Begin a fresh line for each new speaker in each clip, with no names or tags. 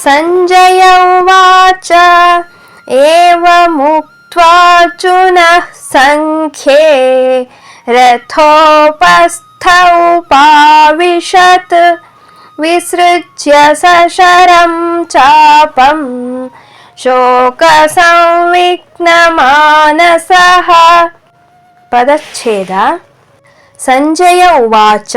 ಸಂಜಯ ಉವಾಚ ಏವಮುಕ್ತ್ವಾರ್ಜುನಃ ಸಂಖ್ಯೇ ರಥೋಪಸ್ಥ ಉಪಾವಿಶತ್ ವಿಸೃಜ್ಯ ಸಶರಂ ಚಾಪಂ ಶೋಕಸಂವಿಘ್ನಮಾನಸಃ. ಪದಚ್ಛೇದ. ಸಂಜಯ ಉವಾಚ,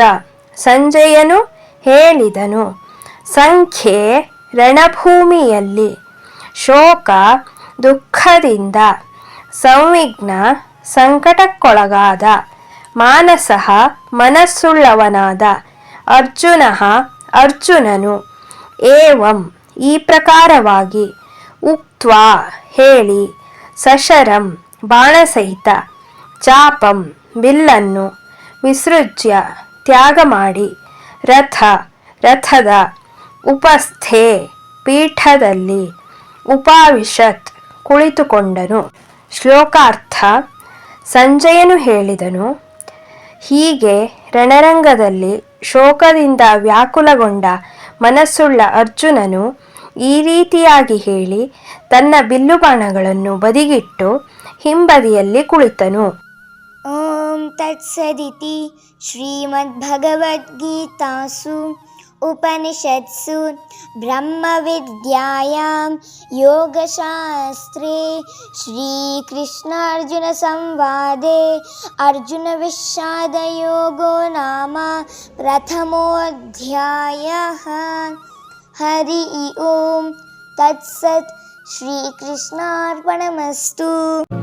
ಸಂಜಯನು ಹೇಳಿದನು. ಸಂಖ್ಯೆ ರಣಭೂಮಿಯಲ್ಲಿ, ಶೋಕ ದುಃಖದಿಂದ, ಸಂವಿಘ್ನ ಸಂಕಟಕ್ಕೊಳಗಾದ, ಮಾನಸಃ ಮನಸ್ಸುಳ್ಳವನಾದ, ಅರ್ಜುನಃ ಅರ್ಜುನನು, ಏವಂ ಈ ಪ್ರಕಾರವಾಗಿ, ಉಕ್ತ್ವಾ ಹೇಳಿ, ಸಶರಂ ಬಾಣಸಹಿತ, ಚಾಪಂ ಬಿಲ್ಲನ್ನು, ವಿಸೃಜ್ಯ ತ್ಯಾಗ ಮಾಡಿ, ರಥದ, ಉಪಸ್ಥೆ ಪೀಠದಲ್ಲಿ, ಉಪಾವಿಶತ್ ಕುಳಿತುಕೊಂಡನು. ಶ್ಲೋಕಾರ್ಥ. ಸಂಜಯನು ಹೇಳಿದನು. ಹೀಗೆ ರಣರಂಗದಲ್ಲಿ ಶೋಕದಿಂದ ವ್ಯಾಕುಲಗೊಂಡ ಮನಸ್ಸುಳ್ಳ ಅರ್ಜುನನು ಈ ರೀತಿಯಾಗಿ ಹೇಳಿ ತನ್ನ ಬಿಲ್ಲುಬಾಣಗಳನ್ನು ಬದಿಗಿಟ್ಟು ಹಿಂಬದಿಯಲ್ಲಿ ಕುಳಿತನು.
ಓಂ ತತ್ಸದಿತಿ ಶ್ರೀಮದ್ಭಗವದ್ಗೀತಾಸು ಉಪನಿಷತ್ಸು ಬ್ರಹ್ಮವಿದ್ಯಾಯಾಂ ಯೋಗಶಾಸ್ತ್ರೇ ಶ್ರೀಕೃಷ್ಣಾರ್ಜುನ ಸಂವಾದೆ ಅರ್ಜುನವಿಷಾದಯೋಗೋ ನಾಮ ಪ್ರಥಮೋಧ್ಯಾಯಃ. ಹರಿ ಓಂ ತತ್ಸತ್. ಶ್ರೀಕೃಷ್ಣಾರ್ಪಣಮಸ್ತು.